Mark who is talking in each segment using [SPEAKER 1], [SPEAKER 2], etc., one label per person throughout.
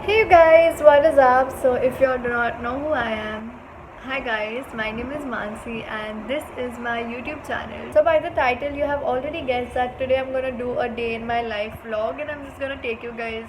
[SPEAKER 1] Hey you guys, what is up? So, if you do not know who I am, hi guys, my name is Mansi and this is my YouTube channel. So, by the title, you have already guessed that today I'm gonna do a day in my life vlog and I'm just gonna take you guys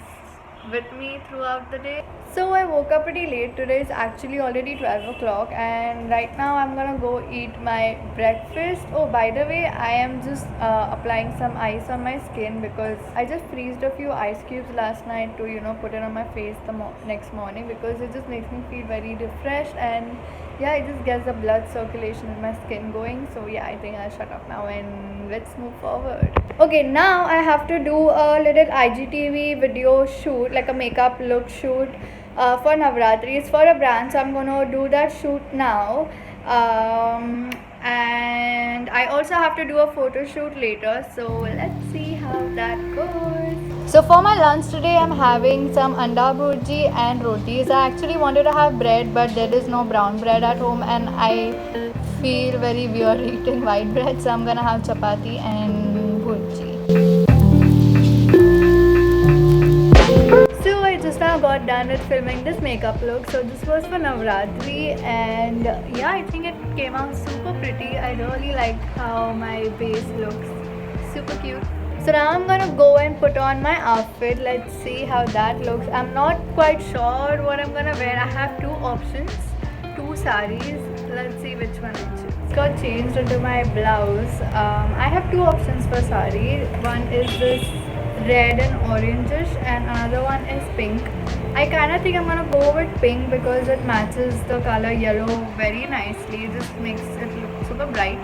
[SPEAKER 1] with me throughout the day. So, I woke up pretty late. Today is actually already 12 o'clock, and right now I'm gonna go eat my breakfast. Oh, by the way, I am just applying some ice on my skin because I just freezed a few ice cubes last night to put it on my face the next morning because it just makes me feel very refreshed, and yeah, it just gets the blood circulation in my skin going. So yeah, I think I'll shut up now and let's move forward. Okay, now I have to do a little IGTV video shoot, like a makeup look shoot for Navratri. It's for a brand, so I'm gonna do that shoot now. And I also have to do a photo shoot later, so let's see how that goes. So for my lunch today, I'm having some anda bhurji and rotis. I actually wanted to have bread, but there is no brown bread at home, and I feel very weird eating white bread, so I'm gonna have chapati and bhurji. So I just now got done with filming this makeup look. So this was for Navratri, and yeah, I think it came out super pretty. I really like how my base looks. Super cute. So now I'm gonna go and put on my outfit. Let's see how that looks. I'm not quite sure what I'm gonna wear. I have two options, two saris. Let's see which one I choose. Got changed into my blouse. I have two options for sari. One is this red and orangish, and another one is pink. I kind of think I'm gonna go with pink because it matches the color yellow very nicely. It just makes it look super bright.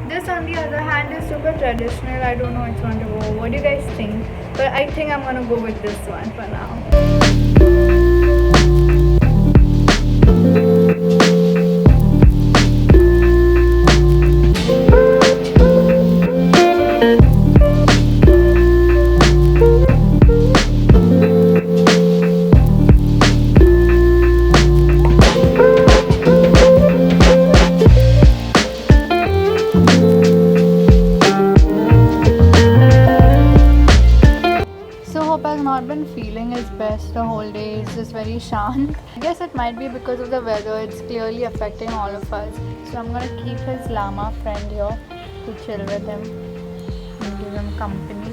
[SPEAKER 1] This on the other hand is super traditional. I don't know which one to go. What do you guys think? But I think I'm gonna go with this one for now. Hope has not been feeling his best the whole day. He's just very shant. I guess it might be because of the weather. It's clearly affecting all of us. So I'm gonna keep his llama friend here to chill with him and give him company.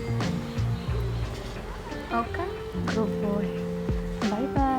[SPEAKER 1] Okay, good boy. Bye bye.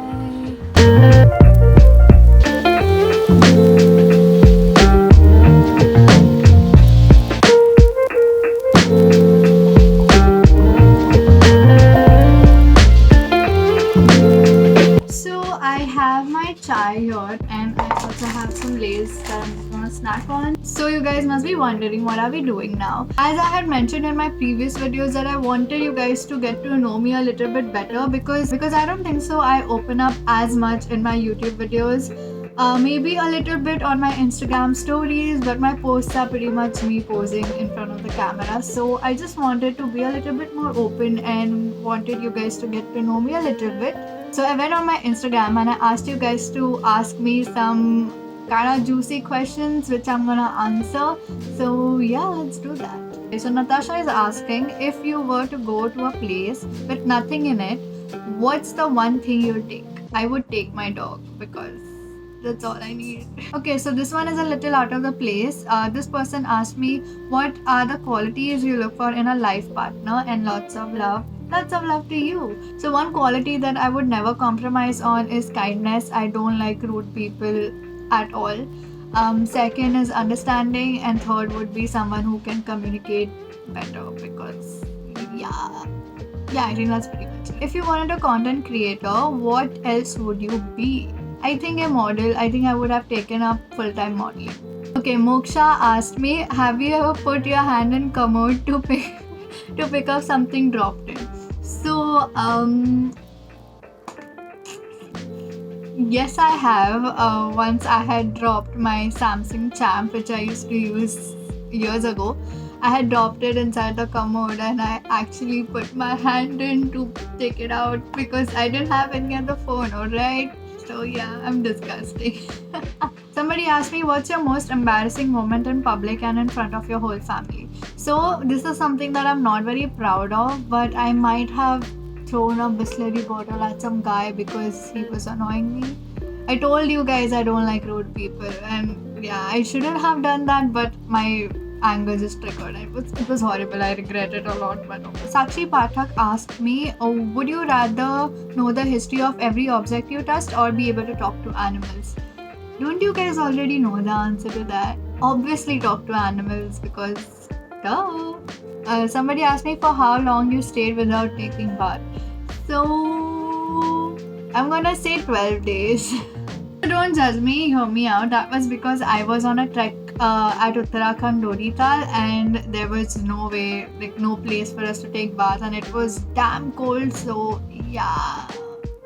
[SPEAKER 1] Chai here, and I also have some lace that I'm gonna snack on. So you guys must be wondering, what are we doing now? As I had mentioned in my previous videos, that I wanted you guys to get to know me a little bit better because I don't think so I open up as much in my YouTube videos. Maybe a little bit on my Instagram stories, but my posts are pretty much me posing in front of the camera. So I just wanted to be a little bit more open and wanted you guys to get to know me a little bit. So I went on my Instagram and I asked you guys to ask me some kind of juicy questions which I'm gonna answer. So yeah, let's do that. Okay, so Natasha is asking, if you were to go to a place with nothing in it, what's the one thing you'll take? I would take my dog because that's all I need. Okay, so this one is a little out of the place. This person asked me, what are the qualities you look for in a life partner? And lots of love. Lots of love to you. So one quality that I would never compromise on is kindness. I don't like rude people at all. Second is understanding, and third would be someone who can communicate better because yeah, I think that's pretty much it. If you wanted a content creator, what else would you be? I think a model. I think I would have taken up full-time modeling. Okay, Moksha asked me, have you ever put your hand in commode to pick up something dropped in? So yes, I have. Once I had dropped my Samsung Champ, which I used to use years ago. I had dropped it inside the commode and I actually put my hand in to take it out because I didn't have any other phone, alright? So yeah, I'm disgusting. Somebody asked me, what's your most embarrassing moment in public and in front of your whole family? So this is something that I'm not very proud of, but I might have thrown a Bisleri bottle at some guy because he was annoying me. I told you guys I don't like rude people, and yeah, I shouldn't have done that, but my anger just triggered. It was horrible. I regret it a lot. But Sakshi Pathak asked me, oh, would you rather know the history of every object you touched or be able to talk to animals? Don't you guys already know the answer to that? Obviously, talk to animals because duh. Somebody asked me for how long you stayed without taking bath. So I'm gonna say 12 days. Don't judge me, hear me out. That was because I was on a trek at Uttarakhand Dorital, and there was no way, like no place for us to take bath, and it was damn cold. So yeah,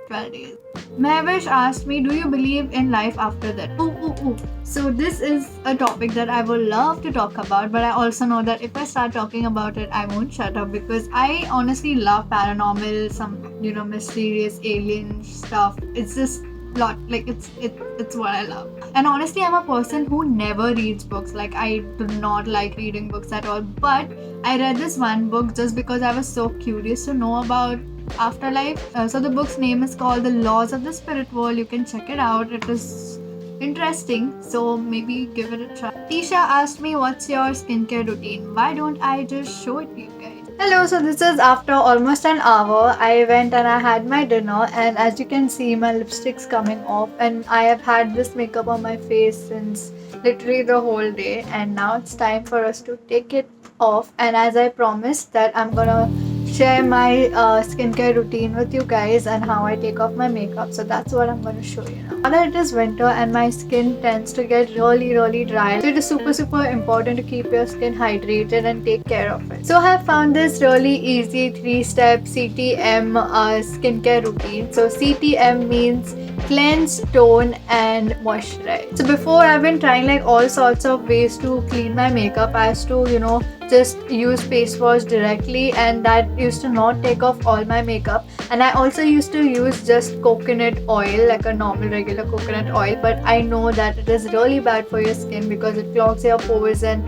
[SPEAKER 1] 12 days. Mahvesh asked me, do you believe in life after that? Ooh. So this is a topic that I would love to talk about, but I also know that if I start talking about it, I won't shut up because I honestly love paranormal, some mysterious alien stuff. It's just lot, like it's what I love. And honestly, I'm a person who never reads books. Like I do not like reading books at all. But I read this one book just because I was so curious to know about afterlife. So the book's name is called The Laws of the Spirit World. You can check it out. It is interesting, so maybe give it a try. Tisha asked me, what's your skincare routine? Why don't I just show it to you guys? Hello, so this is after almost an hour. I went and I had my dinner, and as you can see, my lipstick's coming off, and I have had this makeup on my face since literally the whole day, and now it's time for us to take it off. And as I promised that I'm gonna share my skincare routine with you guys and how I take off my makeup, so that's what I'm going to show you now. Now that it is winter and my skin tends to get really dry, so it is super important to keep your skin hydrated and take care of it. So I have found this really easy 3-step CTM skincare routine. So CTM means cleanse, tone and moisturize. So before, I've been trying like all sorts of ways to clean my makeup, as to just use face wash directly, and that used to not take off all my makeup. And I also used to use just coconut oil, like a normal regular coconut oil, but I know that it is really bad for your skin because it clogs your pores and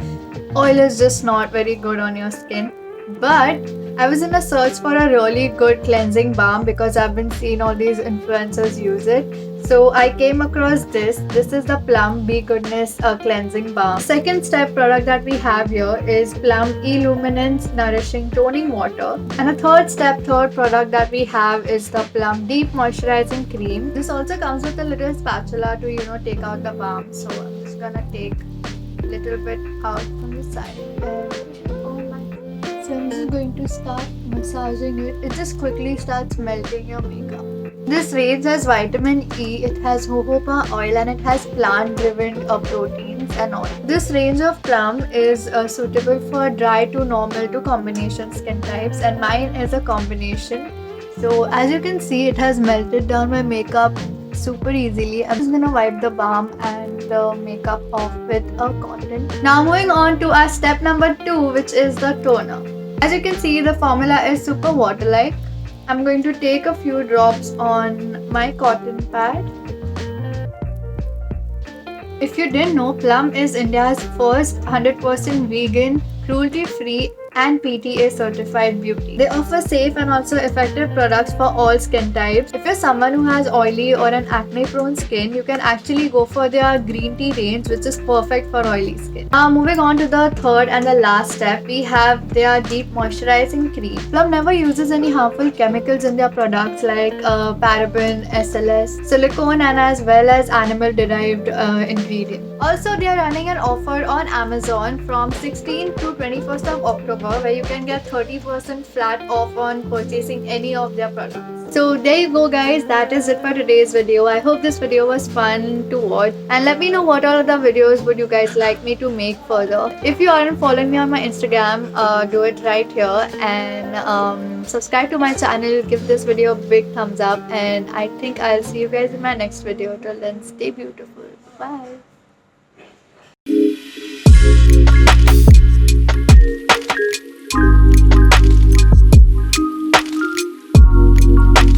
[SPEAKER 1] oil is just not very good on your skin. But I was in a search for a really good cleansing balm because I've been seeing all these influencers use it. So I came across this. This is the Plum Be Goodness Cleansing Balm. Second step product that we have here is Plum Illuminance Nourishing Toning Water. And a third product that we have is the Plum Deep Moisturizing Cream. This also comes with a little spatula to take out the balm. So I'm just gonna take a little bit out from the side. So I'm just going to start massaging it. It just quickly starts melting your makeup. This range has vitamin E, it has jojoba oil, and it has plant-driven proteins and all. This range of Plum is suitable for dry to normal to combination skin types, and mine is a combination. So as you can see, it has melted down my makeup super easily. I'm just gonna wipe the balm and the makeup off with a cotton. Now moving on to our step number 2, which is the toner. As you can see, the formula is super water-like. I'm going to take a few drops on my cotton pad. If you didn't know, Plum is India's first 100% vegan, cruelty-free and PTA certified beauty. They offer safe and also effective products for all skin types. If you're someone who has oily or an acne prone skin, you can actually go for their green tea range, which is perfect for oily skin. Now moving on to the third and the last step, we have their deep moisturizing cream. Plum never uses any harmful chemicals in their products like paraben, SLS, silicone, and as well as animal derived ingredients. Also, they are running an offer on Amazon from 16th to 21st of October, where you can get 30% flat off on purchasing any of their products. So there you go guys, that is it for today's video. I hope this video was fun to watch, and let me know what all other videos would you guys like me to make further. If you aren't following me on my Instagram, do it right here, and subscribe to my channel, give this video a big thumbs up, and I think I'll see you guys in my next video. Till then, stay beautiful. Bye.